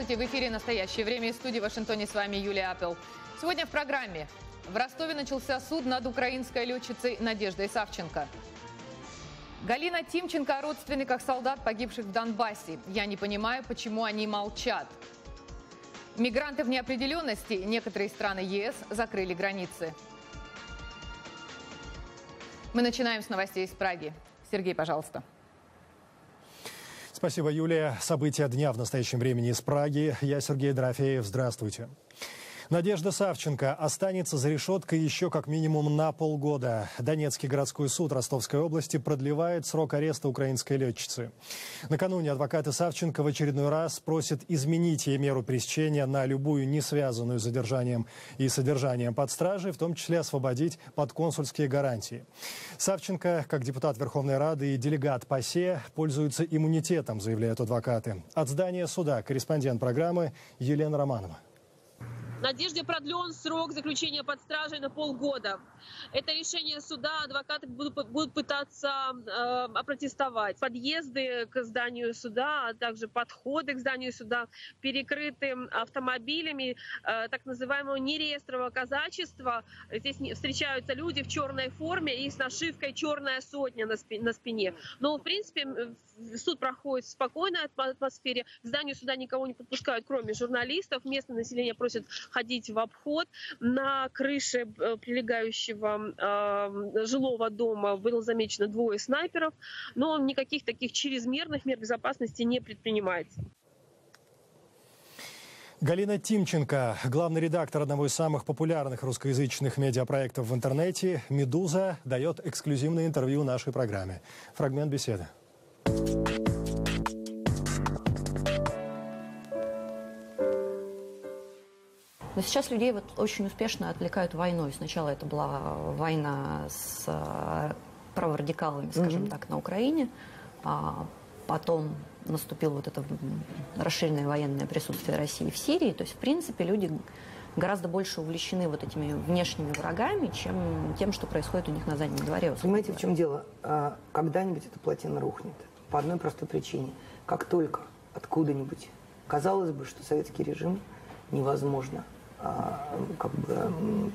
Здравствуйте, в эфире «Настоящее время» из студии в Вашингтоне. С вами Юлия Апел. Сегодня в программе. В Ростове начался суд над украинской летчицей Надеждой Савченко. Галина Тимченко о родственниках солдат, погибших в Донбассе. Я не понимаю, почему они молчат. Мигранты в неопределенности. Некоторые страны ЕС закрыли границы. Мы начинаем с новостей из Праги. Сергей, пожалуйста. Спасибо, Юлия. События дня в настоящем времени из Праги. Я Сергей Дорофеев. Здравствуйте. Надежда Савченко останется за решеткой еще как минимум на полгода. Донецкий городской суд Ростовской области продлевает срок ареста украинской летчицы. Накануне адвокаты Савченко в очередной раз просят изменить ей меру пресечения на любую не связанную с задержанием и содержанием под стражей, в том числе освободить под консульские гарантии. Савченко, как депутат Верховной Рады и делегат ПАСЕ, пользуется иммунитетом, заявляют адвокаты. От здания суда корреспондент программы Елена Романова. Надежде продлен срок заключения под стражей на полгода. Это решение суда адвокаты будут пытаться опротестовать. Подъезды к зданию суда, а также подходы к зданию суда перекрыты автомобилями так называемого нереестрового казачества. Здесь встречаются люди в черной форме и с нашивкой «Черная сотня» на спине. Но, в принципе, суд проходит в спокойной атмосфере. К зданию суда никого не подпускают, кроме журналистов. Местное население просит ходить в обход. На крыше прилегающего жилого дома было замечено 2 снайперов, но никаких таких чрезмерных мер безопасности не предпринимается. Галина Тимченко, главный редактор одного из самых популярных русскоязычных медиапроектов в интернете «Медуза», дает эксклюзивное интервью нашей программе. Фрагмент беседы. Но сейчас людей вот очень успешно отвлекают войной. Сначала это была война с праворадикалами, скажем так, на Украине, а потом наступило вот это расширенное военное присутствие России в Сирии. То есть, в принципе, люди гораздо больше увлечены вот этими внешними врагами, чем тем, что происходит у них на заднем дворе. Понимаете, в чем дело? Когда-нибудь эта плотина рухнет. По одной простой причине. Как только откуда-нибудь казалось бы, что советский режим невозможно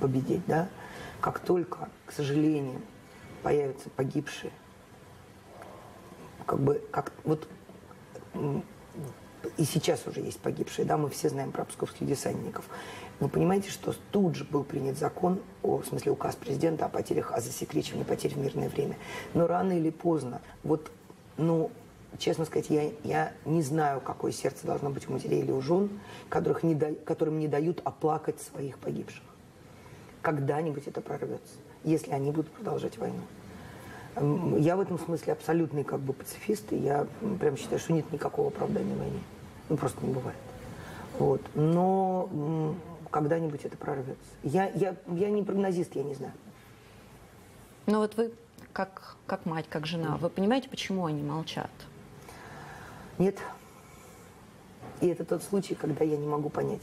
победить, да? Как только, к сожалению, появятся погибшие, и сейчас уже есть погибшие, да, мы все знаем про псковских десантников. Вы понимаете, что тут же был принят закон, в смысле указ президента о потерях, о засекречивании потерь в мирное время. Но рано или поздно, честно сказать, я не знаю, какое сердце должно быть у матерей или у жен, которым не дают оплакать своих погибших. Когда-нибудь это прорвется, если они будут продолжать войну. Я в этом смысле абсолютный пацифист, и я прям считаю, что нет никакого оправдания войне. Просто не бывает. Вот. Но когда-нибудь это прорвется. Я не прогнозист, я не знаю. Но вот вы, как мать, как жена, вы понимаете, почему они молчат? Нет. И это тот случай, когда я не могу понять.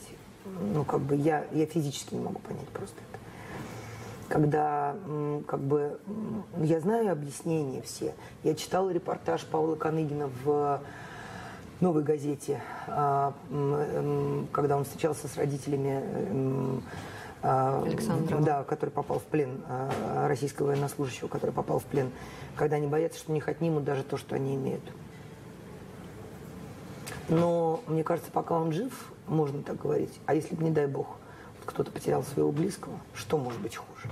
Я физически не могу понять просто это. Когда, я знаю объяснения все. Я читала репортаж Павла Коныгина в «Новой газете», когда он встречался с родителями Александра, да, который попал в плен, российского военнослужащего, который попал в плен, когда они боятся, что у них отнимут даже то, что они имеют. Но, мне кажется, пока он жив, можно так говорить. А если бы, не дай бог, кто-то потерял своего близкого, что может быть хуже?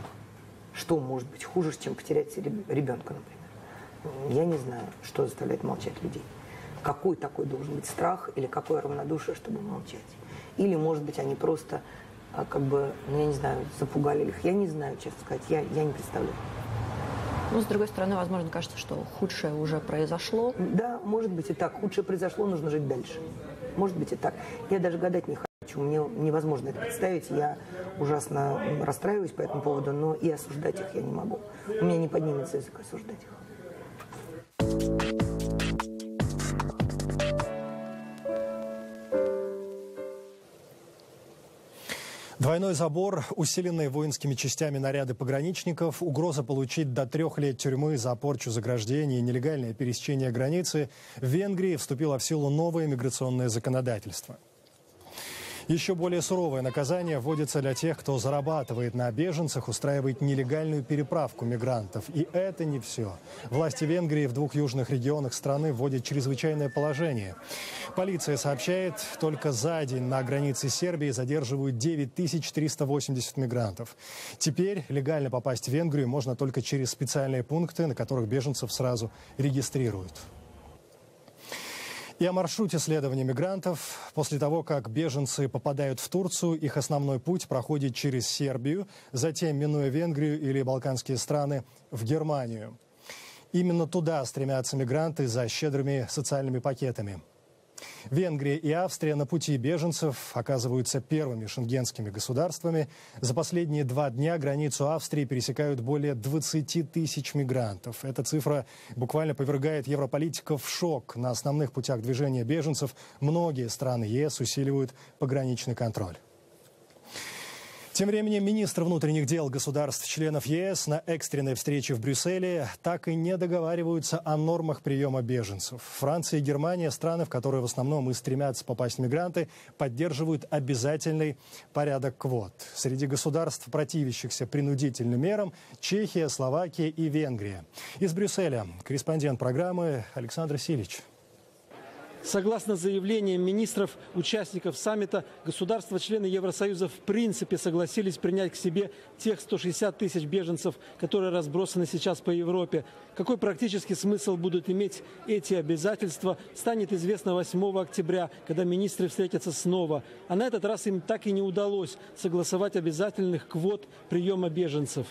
Что может быть хуже, чем потерять ребенка, например? Я не знаю, что заставляет молчать людей. Какой такой должен быть страх или какое равнодушие, чтобы молчать? Или, может быть, они просто, я не знаю, запугали их. Я не знаю, честно сказать, я не представляю. Но, с другой стороны, возможно, кажется, что худшее уже произошло. Да, может быть и так. Худшее произошло, нужно жить дальше. Может быть и так. Я даже гадать не хочу. Мне невозможно это представить. Я ужасно расстраиваюсь по этому поводу, но и осуждать их я не могу. У меня не поднимется язык осуждать их. Двойной забор, усиленные воинскими частями наряды пограничников, угроза получить до 3 лет тюрьмы за порчу заграждений и нелегальное пересечение границы. В Венгрии вступило в силу новое миграционное законодательство. Еще более суровое наказание вводится для тех, кто зарабатывает на беженцах, устраивает нелегальную переправку мигрантов. И это не все. Власти Венгрии в 2 южных регионах страны вводят чрезвычайное положение. Полиция сообщает, только за день на границе Сербии задерживают 9380 мигрантов. Теперь легально попасть в Венгрию можно только через специальные пункты, на которых беженцев сразу регистрируют. И о маршруте следования мигрантов. После того, как беженцы попадают в Турцию, их основной путь проходит через Сербию, затем, минуя Венгрию или балканские страны, в Германию. Именно туда стремятся мигранты за щедрыми социальными пакетами. Венгрия и Австрия на пути беженцев оказываются первыми шенгенскими государствами. За последние 2 дня границу Австрии пересекают более 20 тысяч мигрантов. Эта цифра буквально повергает европолитиков в шок. На основных путях движения беженцев многие страны ЕС усиливают пограничный контроль. Тем временем министры внутренних дел государств-членов ЕС на экстренной встрече в Брюсселе так и не договариваются о нормах приема беженцев. Франция и Германия, страны, в которые в основном и стремятся попасть мигранты, поддерживают обязательный порядок квот. Среди государств, противящихся принудительным мерам, Чехия, Словакия и Венгрия. Из Брюсселя корреспондент программы Александр Силич. Согласно заявлениям министров, участников саммита, государства-члены Евросоюза в принципе согласились принять к себе тех 160 тысяч беженцев, которые разбросаны сейчас по Европе. Какой практический смысл будут иметь эти обязательства, станет известно 8 октября, когда министры встретятся снова. А на этот раз им так и не удалось согласовать обязательных квот приема беженцев.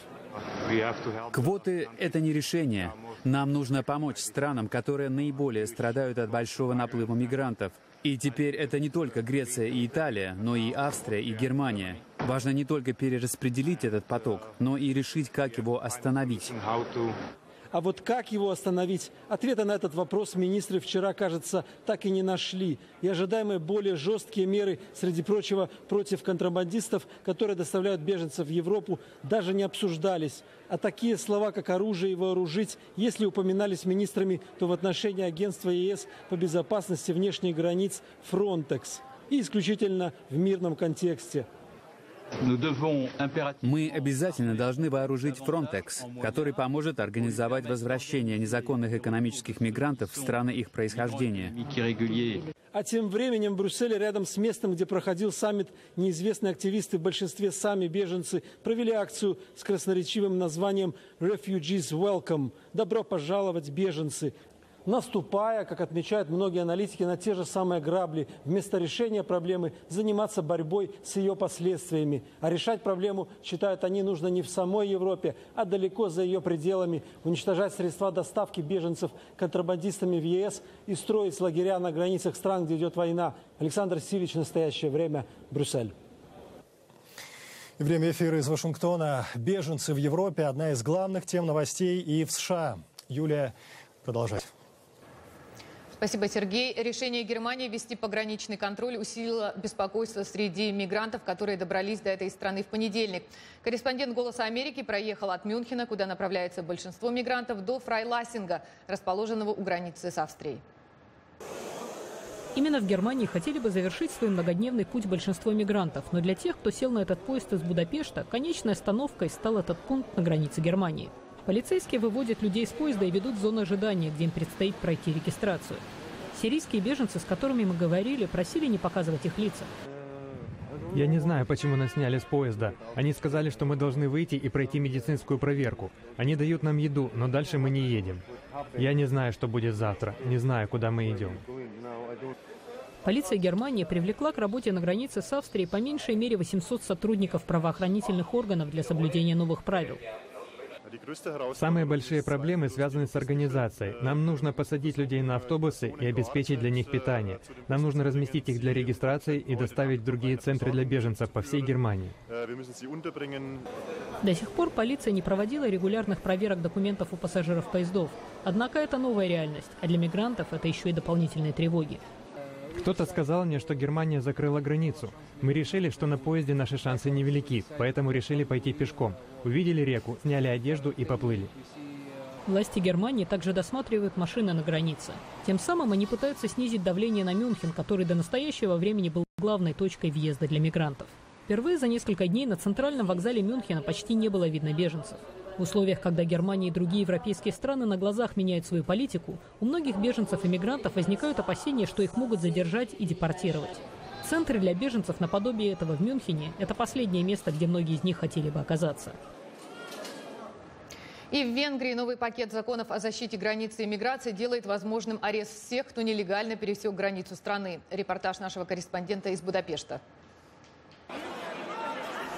Квоты – это не решение. Нам нужно помочь странам, которые наиболее страдают от большого наплыва мигрантов. И теперь это не только Греция и Италия, но и Австрия и Германия. Важно не только перераспределить этот поток, но и решить, как его остановить. А вот как его остановить? Ответа на этот вопрос министры вчера, кажется, так и не нашли. И ожидаемые более жесткие меры, среди прочего, против контрабандистов, которые доставляют беженцев в Европу, даже не обсуждались. А такие слова, как оружие и вооружить, если упоминались министрами, то в отношении агентства ЕС по безопасности внешних границ Frontex. И исключительно в мирном контексте. Мы обязательно должны вооружить Frontex, который поможет организовать возвращение незаконных экономических мигрантов в страны их происхождения. А тем временем в Брюсселе, рядом с местом, где проходил саммит, неизвестные активисты, в большинстве сами беженцы, провели акцию с красноречивым названием «Refugees Welcome» – «Добро пожаловать, беженцы», наступая, как отмечают многие аналитики, на те же самые грабли, вместо решения проблемы заниматься борьбой с ее последствиями. А решать проблему, считают они, нужно не в самой Европе, а далеко за ее пределами, уничтожать средства доставки беженцев контрабандистами в ЕС и строить лагеря на границах стран, где идет война. Александр Силич, «Настоящее время», Брюссель. Время эфира из Вашингтона. Беженцы в Европе – одна из главных тем новостей и в США. Юлия, продолжать. Спасибо, Сергей. Решение Германии ввести пограничный контроль усилило беспокойство среди мигрантов, которые добрались до этой страны в понедельник. Корреспондент «Голоса Америки» проехал от Мюнхена, куда направляется большинство мигрантов, до Фрайлассинга, расположенного у границы с Австрией. Именно в Германии хотели бы завершить свой многодневный путь большинство мигрантов. Но для тех, кто сел на этот поезд из Будапешта, конечной остановкой стал этот пункт на границе Германии. Полицейские выводят людей с поезда и ведут в зону ожидания, где им предстоит пройти регистрацию. Сирийские беженцы, с которыми мы говорили, просили не показывать их лица. Я не знаю, почему нас сняли с поезда. Они сказали, что мы должны выйти и пройти медицинскую проверку. Они дают нам еду, но дальше мы не едем. Я не знаю, что будет завтра. Не знаю, куда мы идем. Полиция Германии привлекла к работе на границе с Австрией по меньшей мере 800 сотрудников правоохранительных органов для соблюдения новых правил. Самые большие проблемы связаны с организацией. Нам нужно посадить людей на автобусы и обеспечить для них питание. Нам нужно разместить их для регистрации и доставить в другие центры для беженцев по всей Германии. До сих пор полиция не проводила регулярных проверок документов у пассажиров поездов. Однако это новая реальность, а для мигрантов это еще и дополнительные тревоги. Кто-то сказал мне, что Германия закрыла границу. Мы решили, что на поезде наши шансы невелики, поэтому решили пойти пешком. Увидели реку, сняли одежду и поплыли. Власти Германии также досматривают машины на границе. Тем самым они пытаются снизить давление на Мюнхен, который до настоящего времени был главной точкой въезда для мигрантов. Впервые за несколько дней на центральном вокзале Мюнхена почти не было видно беженцев. В условиях, когда Германия и другие европейские страны на глазах меняют свою политику, у многих беженцев и мигрантов возникают опасения, что их могут задержать и депортировать. Центры для беженцев наподобие этого в Мюнхене – это последнее место, где многие из них хотели бы оказаться. И в Венгрии новый пакет законов о защите границы и миграции делает возможным арест всех, кто нелегально пересек границу страны. Репортаж нашего корреспондента из Будапешта.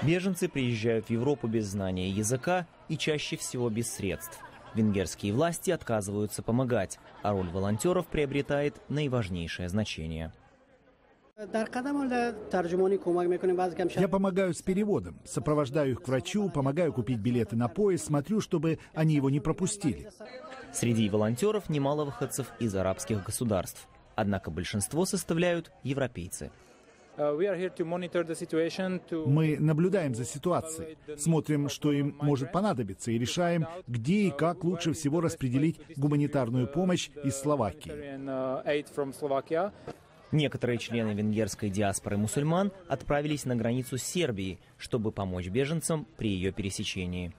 Беженцы приезжают в Европу без знания языка и чаще всего без средств. Венгерские власти отказываются помогать, а роль волонтеров приобретает наиважнейшее значение. Я помогаю с переводом, сопровождаю их к врачу, помогаю купить билеты на поезд, смотрю, чтобы они его не пропустили. Среди волонтеров немало выходцев из арабских государств. Однако большинство составляют европейцы. Мы наблюдаем за ситуацией, смотрим, что им может понадобиться, и решаем, где и как лучше всего распределить гуманитарную помощь из Словакии. Некоторые члены венгерской диаспоры мусульман отправились на границу с Сербией, чтобы помочь беженцам при ее пересечении.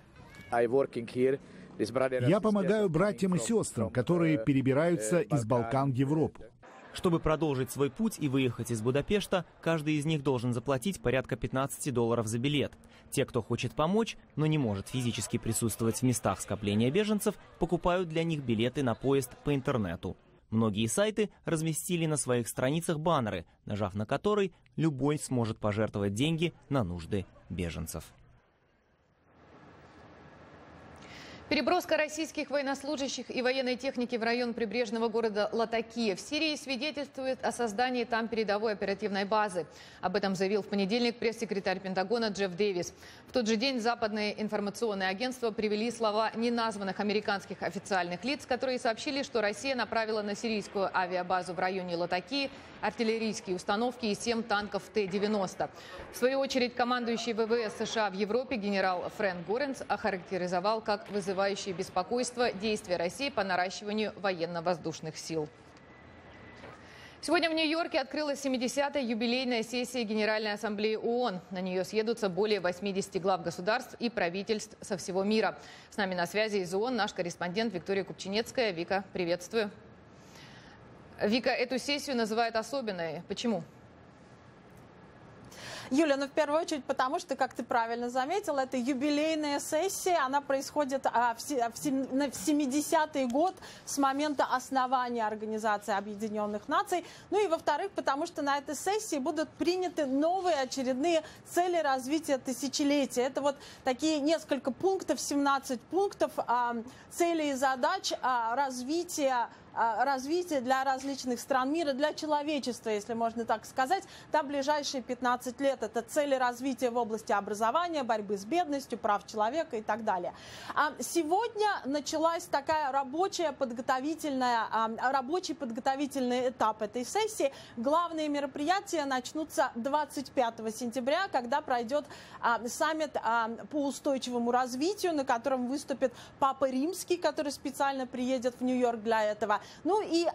Я помогаю братьям и сестрам, которые перебираются из Балкан в Европу. Чтобы продолжить свой путь и выехать из Будапешта, каждый из них должен заплатить порядка $15 за билет. Те, кто хочет помочь, но не может физически присутствовать в местах скопления беженцев, покупают для них билеты на поезд по интернету. Многие сайты разместили на своих страницах баннеры, нажав на который любой сможет пожертвовать деньги на нужды беженцев. Переброска российских военнослужащих и военной техники в район прибрежного города Латакия в Сирии свидетельствует о создании там передовой оперативной базы. Об этом заявил в понедельник пресс-секретарь Пентагона Джефф Дэвис. В тот же день западные информационные агентства привели слова неназванных американских официальных лиц, которые сообщили, что Россия направила на сирийскую авиабазу в районе Латакии артиллерийские установки и 7 танков Т-90. В свою очередь, командующий ВВС США в Европе генерал Фрэнк Горенс охарактеризовал как вызывающие беспокойство действия России по наращиванию военно-воздушных сил. Сегодня в Нью-Йорке открылась 70-я юбилейная сессия Генеральной Ассамблеи ООН. На нее съедутся более 80 глав государств и правительств со всего мира. С нами на связи из ООН наш корреспондент Виктория Купчинецкая. Вика, приветствую. Вика, эту сессию называют особенной. Почему? Юля, в первую очередь потому, что, как ты правильно заметила, это юбилейная сессия, она происходит в 70-й год с момента основания Организации Объединенных Наций. Ну и, во-вторых, потому что на этой сессии будут приняты новые очередные цели развития тысячелетия. Это вот такие несколько пунктов, 17 пунктов целей и задач развития для различных стран мира, для человечества, если можно так сказать, на ближайшие 15 лет. Это цели развития в области образования, борьбы с бедностью, прав человека и так далее. Сегодня началась такая рабочий подготовительный этап этой сессии. Главные мероприятия начнутся 25 сентября, когда пройдет саммит по устойчивому развитию, на котором выступит Папа Римский, который специально приедет в Нью-Йорк для этого. Ну и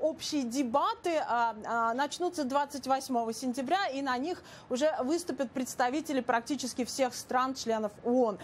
общие дебаты начнутся 28 сентября, и на них уже выступят представители практически всех стран-членов ООН.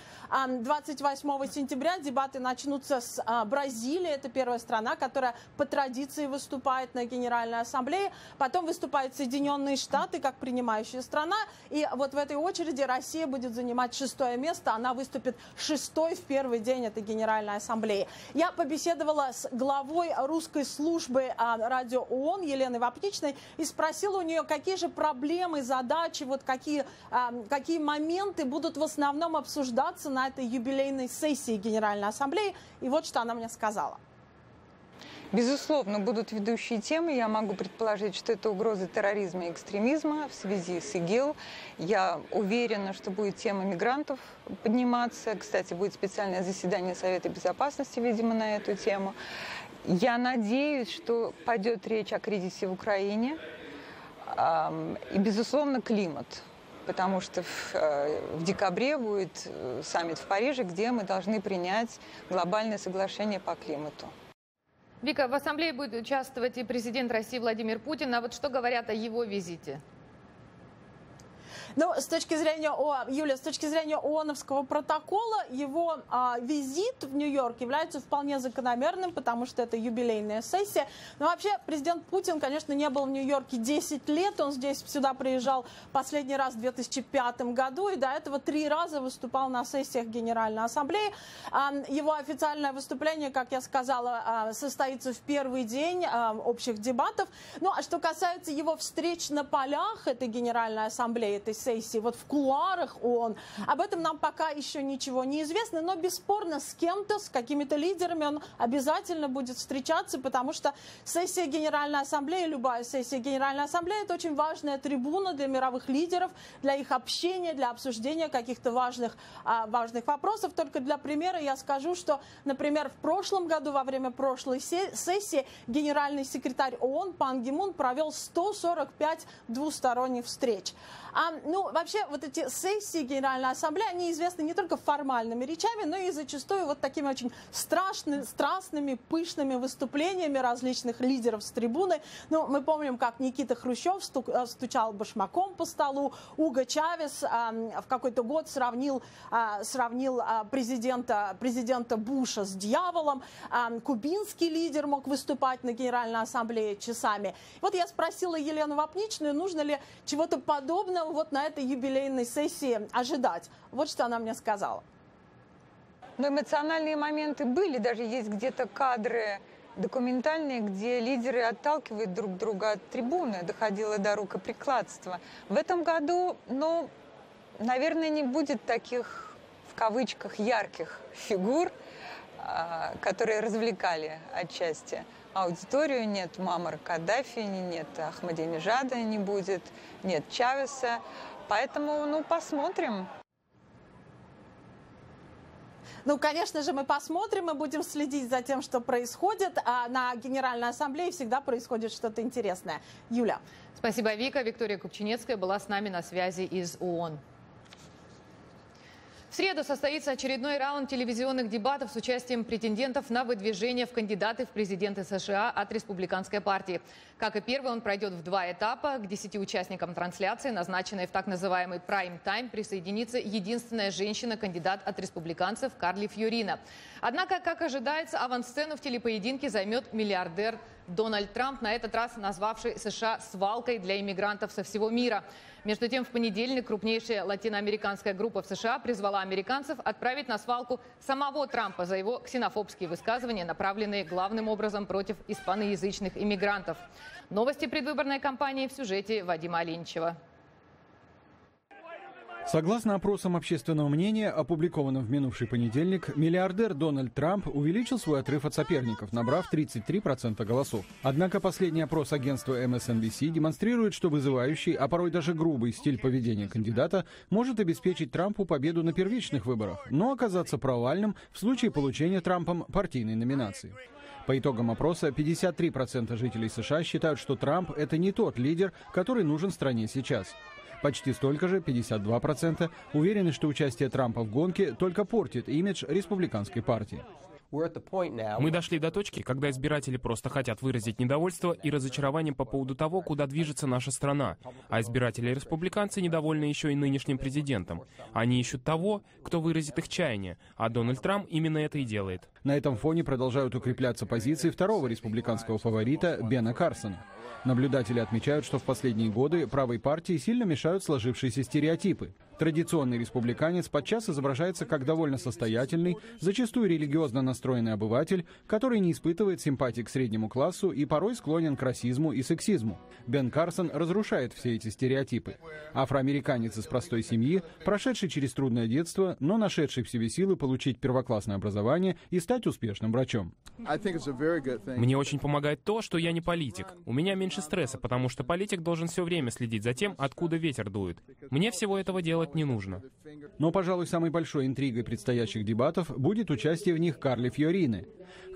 28 сентября дебаты начнутся с Бразилии. Это первая страна, которая по традиции выступает на Генеральной Ассамблее. Потом выступают Соединенные Штаты как принимающая страна. И вот в этой очереди Россия будет занимать 6-е место. Она выступит 6-й в первый день этой Генеральной Ассамблеи. Я побеседовала с главой русской службы радио ООН Еленой Вапничной и спросила у нее, какие же проблемы, задачи, вот какие моменты будут в основном обсуждаться на этой юбилейной сессии Генеральной Ассамблеи. И вот что она мне сказала. Безусловно, будут ведущие темы. Я могу предположить, что это угрозы терроризма и экстремизма в связи с ИГИЛ. Я уверена, что будет тема мигрантов подниматься. Кстати, будет специальное заседание Совета Безопасности, видимо, на эту тему. Я надеюсь, что пойдет речь о кризисе в Украине и, безусловно, климат. Потому что в декабре будет саммит в Париже, где мы должны принять глобальное соглашение по климату. Вика, в ассамблее будет участвовать и президент России Владимир Путин. А вот что говорят о его визите? Ну, с точки зрения, Юлия, с точки зрения ООНовского протокола, его визит в Нью-Йорк является вполне закономерным, потому что это юбилейная сессия. Но вообще президент Путин, конечно, не был в Нью-Йорке 10 лет. Он сюда приезжал последний раз в 2005 году и до этого 3 раза выступал на сессиях Генеральной Ассамблеи. Его официальное выступление, как я сказала, состоится в первый день общих дебатов. Ну, а что касается его встреч на полях этой Генеральной Ассамблеи, этой сессии, вот в кулуарах ООН, об этом нам пока еще ничего не известно, но бесспорно с кем-то, с какими-то лидерами он обязательно будет встречаться, потому что сессия Генеральной Ассамблеи, любая сессия Генеральной Ассамблеи, это очень важная трибуна для мировых лидеров, для их общения, для обсуждения каких-то важных вопросов. Только для примера я скажу, что, например, в прошлом году, во время прошлой сессии, генеральный секретарь ООН Пан Ги Мун провел 145 двусторонних встреч. Ну, вообще, вот эти сессии Генеральной Ассамблеи, они известны не только формальными речами, но и зачастую вот такими очень страстными, пышными выступлениями различных лидеров с трибуны. Ну, мы помним, как Никита Хрущев стучал башмаком по столу, Уго Чавес в какой-то год сравнил президента Буша с дьяволом. Кубинский лидер мог выступать на Генеральной Ассамблее часами. Вот я спросила Елену Вапничную, нужно ли чего-то подобного вот на этой юбилейной сессии ожидать. Вот что она мне сказала. Но эмоциональные моменты были, даже есть где-то кадры документальные, где лидеры отталкивают друг друга от трибуны, доходило до рукоприкладства. В этом году, ну, наверное, не будет таких, в кавычках, ярких фигур, которые развлекали отчасти аудиторию. Нет Муаммара Каддафи, нет Ахмадинежада не будет, нет Чавеса. Поэтому, ну, посмотрим. Ну, конечно же, мы посмотрим, мы будем следить за тем, что происходит. А на Генеральной Ассамблее всегда происходит что-то интересное. Юля. Спасибо, Вика. Виктория Купчинецкая была с нами на связи из ООН. В среду состоится очередной раунд телевизионных дебатов с участием претендентов на выдвижение в кандидаты в президенты США от Республиканской партии. Как и первый, он пройдет в 2 этапа. К 10 участникам трансляции, назначенной в так называемый прайм-тайм, присоединится единственная женщина-кандидат от республиканцев Карли Фьорина. Однако, как ожидается, авансцену в телепоединке займет миллиардер Дональд Трамп, на этот раз назвавший США свалкой для иммигрантов со всего мира. Между тем, в понедельник крупнейшая латиноамериканская группа в США призвала американцев отправить на свалку самого Трампа за его ксенофобские высказывания, направленные главным образом против испаноязычных иммигрантов. Новости предвыборной кампании в сюжете Вадима Оленичева. Согласно опросам общественного мнения, опубликованным в минувший понедельник, миллиардер Дональд Трамп увеличил свой отрыв от соперников, набрав 33% голосов. Однако последний опрос агентства MSNBC демонстрирует, что вызывающий, а порой даже грубый стиль поведения кандидата может обеспечить Трампу победу на первичных выборах, но оказаться провальным в случае получения Трампом партийной номинации. По итогам опроса, 53% жителей США считают, что Трамп – это не тот лидер, который нужен стране сейчас. Почти столько же, 52%, уверены, что участие Трампа в гонке только портит имидж республиканской партии. Мы дошли до точки, когда избиратели просто хотят выразить недовольство и разочарование по поводу того, куда движется наша страна. А избиратели-республиканцы недовольны еще и нынешним президентом. Они ищут того, кто выразит их чаяние, а Дональд Трамп именно это и делает. На этом фоне продолжают укрепляться позиции второго республиканского фаворита Бена Карсона. Наблюдатели отмечают, что в последние годы правой партии сильно мешают сложившиеся стереотипы. Традиционный республиканец подчас изображается как довольно состоятельный, зачастую религиозно настроенный обыватель, который не испытывает симпатии к среднему классу и порой склонен к расизму и сексизму. Бен Карсон разрушает все эти стереотипы. Афроамериканец из простой семьи, прошедший через трудное детство, но нашедший в себе силы получить первоклассное образование и стать успешным врачом. Мне очень помогает то, что я не политик. У меня меньше стресса, потому что политик должен все время следить за тем, откуда ветер дует. Мне всего этого делать не нужно. Но, пожалуй, самой большой интригой предстоящих дебатов будет участие в них Карли Фьорины.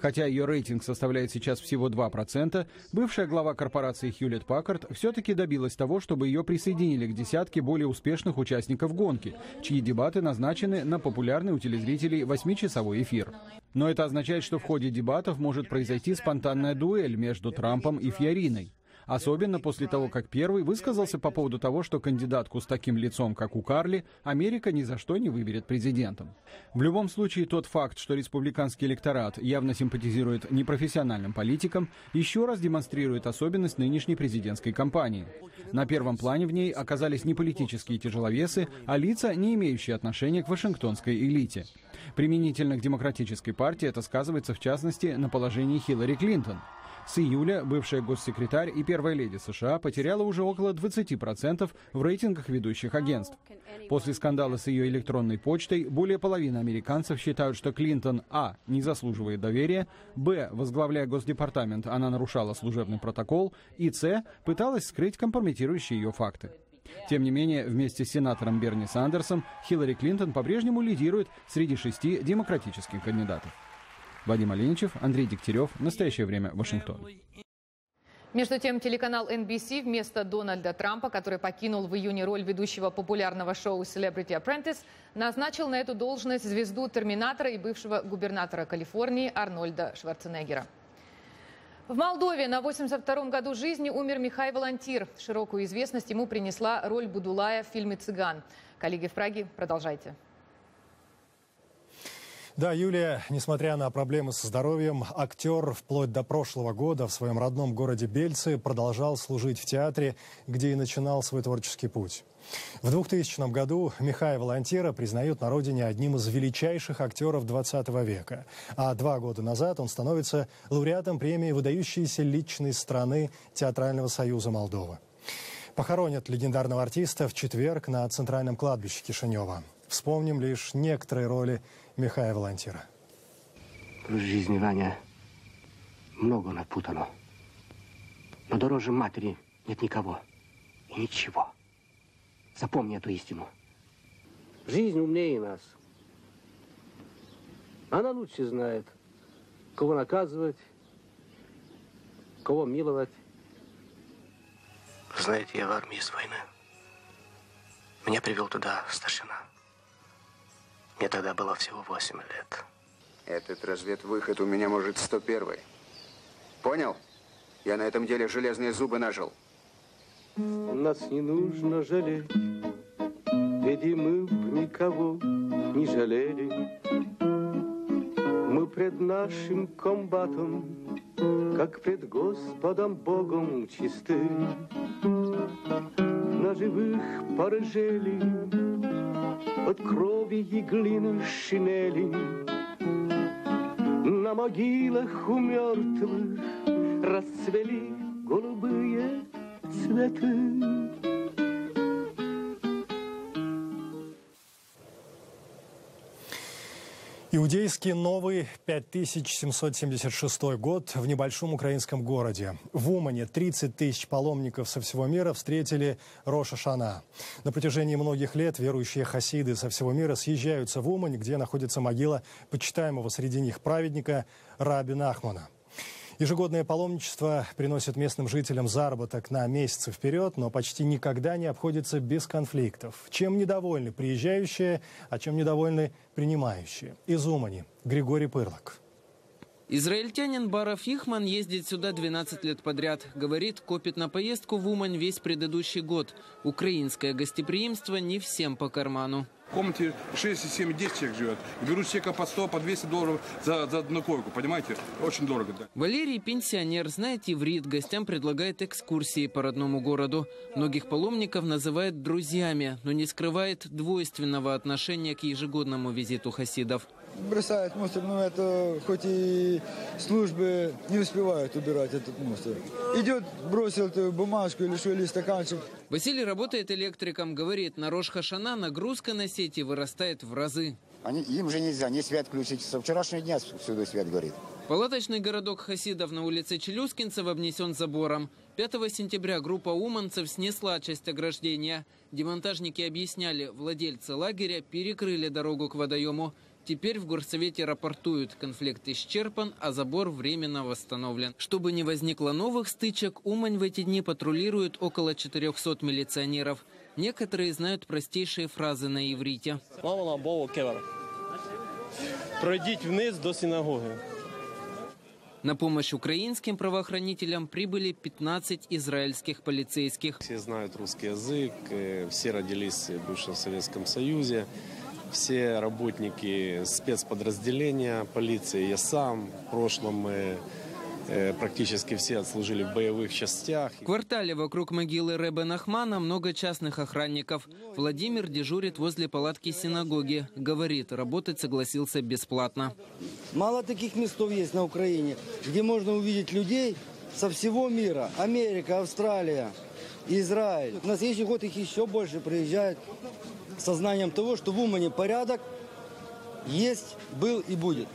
Хотя ее рейтинг составляет сейчас всего 2%, бывшая глава корпорации Хьюлетт-Паккард все-таки добилась того, чтобы ее присоединили к десятке более успешных участников гонки, чьи дебаты назначены на популярный у телезрителей 8-часовой эфир. Но это означает, что в ходе дебатов может произойти спонтанная дуэль между Трампом и Фьориной. Особенно после того, как первый высказался по поводу того, что кандидатку с таким лицом, как у Карли, Америка ни за что не выберет президентом. В любом случае, тот факт, что республиканский электорат явно симпатизирует непрофессиональным политикам, еще раз демонстрирует особенность нынешней президентской кампании. На первом плане в ней оказались не политические тяжеловесы, а лица, не имеющие отношения к вашингтонской элите. Применительно к демократической партии это сказывается, в частности, на положении Хиллари Клинтон. С июля бывшая госсекретарь и первая леди США потеряла уже около 20% в рейтингах ведущих агентств. После скандала с ее электронной почтой более половины американцев считают, что Клинтон а. не заслуживает доверия, б. возглавляя Госдепартамент, она нарушала служебный протокол, и с. пыталась скрыть компрометирующие ее факты. Тем не менее, вместе с сенатором Берни Сандерсом Хиллари Клинтон по-прежнему лидирует среди 6 демократических кандидатов. Вадим Оленичев, Андрей Дегтярев. Настоящее время. Вашингтон. Между тем, телеканал NBC вместо Дональда Трампа, который покинул в июне роль ведущего популярного шоу Celebrity Apprentice, назначил на эту должность звезду «Терминатора» и бывшего губернатора Калифорнии Арнольда Шварценеггера. В Молдове на 82-м году жизни умер Михай Волонтир. Широкую известность ему принесла роль Будулая в фильме «Цыган». Коллеги в Праге, продолжайте. Да, Юлия, несмотря на проблемы со здоровьем, актер вплоть до прошлого года в своем родном городе Бельцы продолжал служить в театре, где и начинал свой творческий путь. В 2000 году Михая Волонтира признают на родине одним из величайших актеров 20 века. А 2 года назад он становится лауреатом премии «Выдающиеся личность страны» Театрального союза Молдовы. Похоронят легендарного артиста в четверг на центральном кладбище Кишинева. Вспомним лишь некоторые роли Михая Волонтира. В жизни, Ваня, много напутано. Но дороже матери нет никого и ничего. Запомни эту истину. Жизнь умнее нас. Она лучше знает, кого наказывать, кого миловать. Знаете, я в армии с войны. Меня привел туда старшина. Мне тогда было всего 8 лет. Этот разведвыход у меня может 101-й. Понял? Я на этом деле железные зубы нажил. Нас не нужно жалеть, ведь и мы никого не жалели. Мы пред нашим комбатом, как пред Господом Богом чисты. На живых порыжели от крови и глины шинели. На могилах у мертвых расцвели голубые цветы. Иудейский новый 5776 год в небольшом украинском городе. В Умане 30 тысяч паломников со всего мира встретили Рош ха-Шана. На протяжении многих лет верующие хасиды со всего мира съезжаются в Умань, где находится могила почитаемого среди них праведника Раби Нахмана. Ежегодное паломничество приносит местным жителям заработок на месяцы вперед, но почти никогда не обходится без конфликтов. Чем недовольны приезжающие, а чем недовольны принимающие? Из Умани Григорий Пырлок. Израильтянин Баров Ихман ездит сюда 12 лет подряд. Говорит, копит на поездку в Умань весь предыдущий год. Украинское гостеприимство не всем по карману. В комнате 6, 7, 10 человек живет. Берут человека по 100, по 200 долларов за одну койку, понимаете? Очень дорого, да. Валерий пенсионер, знает иврит, гостям предлагает экскурсии по родному городу. Многих паломников называет друзьями, но не скрывает двойственного отношения к ежегодному визиту хасидов. Бросают мусор, но это хоть и службы не успевают убирать этот мусор. Идет, бросил эту бумажку или что, или стаканчик. Василий работает электриком, говорит, на Рош ха-Шана нагрузка на сети вырастает в разы. Им же нельзя ни свет включить, со вчерашнего дня всюду свет горит. Палаточный городок хасидов на улице Челюскинцев обнесен забором. 5 сентября группа уманцев снесла часть ограждения. Демонтажники объясняли, владельцы лагеря перекрыли дорогу к водоему. Теперь в горсовете рапортуют, конфликт исчерпан, а забор временно восстановлен. Чтобы не возникло новых стычек, Умань в эти дни патрулирует около 400 милиционеров. Некоторые знают простейшие фразы на иврите. Пройдите вниз до синагоги. На помощь украинским правоохранителям прибыли 15 израильских полицейских. Все знают русский язык, все родились в бывшем Советском Союзе, все работники спецподразделения полиции, я сам в прошлом практически все отслужили в боевых частях. В квартале вокруг могилы Ребе Нахмана много частных охранников. Владимир дежурит возле палатки синагоги. Говорит, работать согласился бесплатно. Мало таких местов есть на Украине, где можно увидеть людей со всего мира. Америка, Австралия, Израиль. На следующий год их еще больше приезжают с сознанием того, что в Умане порядок есть, был и будет.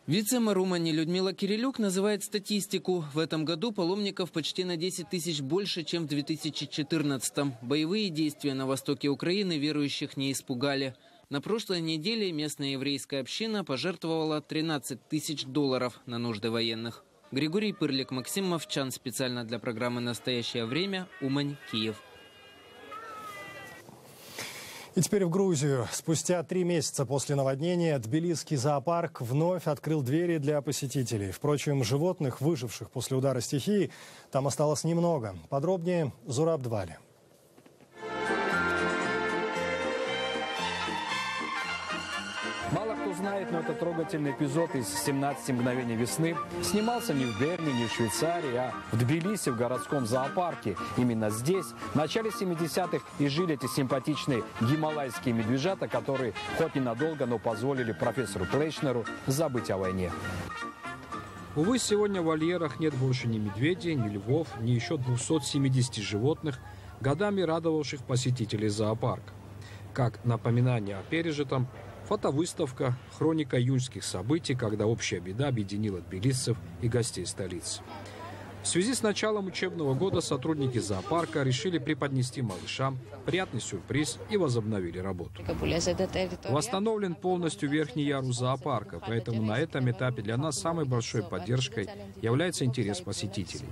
Вице-мэр Умани Людмила Кирилюк называет статистику. В этом году паломников почти на 10 тысяч больше, чем в 2014-м. Боевые действия на востоке Украины верующих не испугали. На прошлой неделе местная еврейская община пожертвовала $13 тысяч на нужды военных. Григорий Пырлик, Максим Мовчан. Специально для программы «Настоящее время». Умань, Киев. И теперь в Грузию. Спустя 3 месяца после наводнения Тбилисский зоопарк вновь открыл двери для посетителей. Впрочем, животных, выживших после удара стихии, там осталось немного. Подробнее Зураб Двали. Мало кто знает, но это трогательный эпизод из «17 мгновений весны» снимался не в Берне, не в Швейцарии, а в Тбилиси, в городском зоопарке. Именно здесь в начале 70-х и жили эти симпатичные гималайские медвежата, которые хоть ненадолго, но позволили профессору Плейшнеру забыть о войне. Увы, сегодня в вольерах нет больше ни медведей, ни львов, ни еще 270 животных, годами радовавших посетителей зоопарка. Как напоминание о пережитом, фотовыставка «Хроника июньских событий», когда общая беда объединила тбилисцев и гостей столицы. В связи с началом учебного года сотрудники зоопарка решили преподнести малышам приятный сюрприз и возобновили работу. Восстановлен полностью верхний ярус зоопарка, поэтому на этом этапе для нас самой большой поддержкой является интерес посетителей.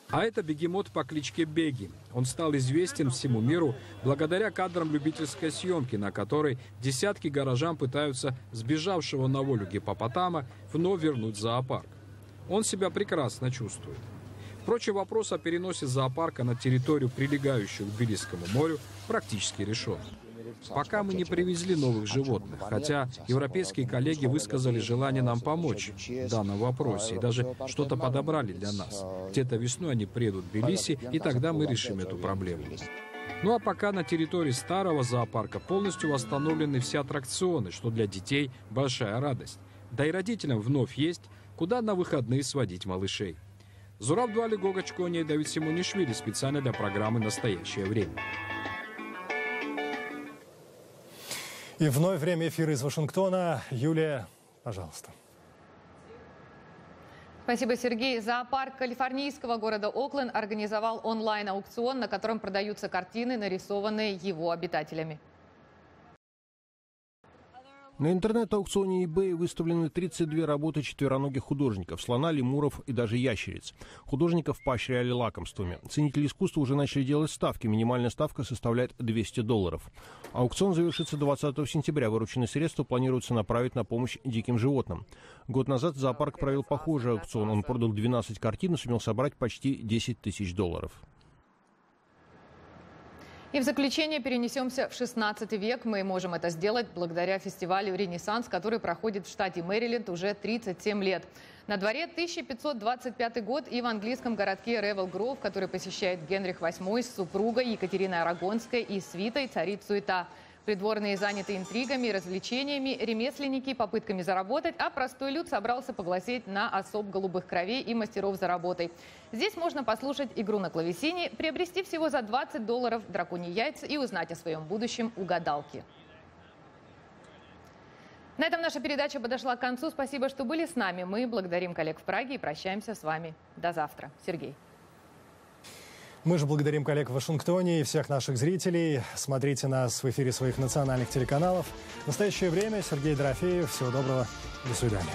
А это бегемот по кличке Беги. Он стал известен всему миру благодаря кадрам любительской съемки, на которой десятки горожан пытаются сбежавшего на волю гиппопотама вновь вернуть в зоопарк. Он себя прекрасно чувствует. Впрочем, вопрос о переносе зоопарка на территорию, прилегающую к Тбилисскому морю, практически решен. Пока мы не привезли новых животных, хотя европейские коллеги высказали желание нам помочь в данном вопросе и даже что-то подобрали для нас. Где-то весной они приедут в Тбилиси, и тогда мы решим эту проблему. Ну а пока на территории старого зоопарка полностью восстановлены все аттракционы, что для детей большая радость. Да и родителям вновь есть, куда на выходные сводить малышей. Зураб Двали, Гога Чконя и Давид Симонишвили специально для программы «Настоящее время». И вновь время эфира из Вашингтона. Юлия, пожалуйста. Спасибо, Сергей. Зоопарк калифорнийского города Окленд организовал онлайн-аукцион, на котором продаются картины, нарисованные его обитателями. На интернет-аукционе eBay выставлены 32 работы четвероногих художников, слона, лемуров и даже ящериц. Художников поощряли лакомствами. Ценители искусства уже начали делать ставки. Минимальная ставка составляет $200. Аукцион завершится 20 сентября. Вырученные средства планируется направить на помощь диким животным. Год назад зоопарк провел похожий аукцион. Он продал 12 картин и сумел собрать почти $10 тысяч. И в заключение перенесемся в 16 век. Мы можем это сделать благодаря фестивалю «Ренессанс», который проходит в штате Мэриленд уже 37 лет. На дворе 1525 год, и в английском городке Ревел-Гроув, который посещает Генрих VIII с супругой Екатериной Арагонской и свитой, царит суета. Придворные заняты интригами, развлечениями, ремесленники попытками заработать, а простой люд собрался поглазеть на особ голубых кровей и мастеров за работой. Здесь можно послушать игру на клавесине, приобрести всего за $20 драконьи яйца и узнать о своем будущем у гадалки. На этом наша передача подошла к концу. Спасибо, что были с нами. Мы благодарим коллег в Праге и прощаемся с вами. До завтра. Сергей. Мы же благодарим коллег в Вашингтоне и всех наших зрителей. Смотрите нас в эфире своих национальных телеканалов. В настоящее время Сергей Дорофеев. Всего доброго. До свидания.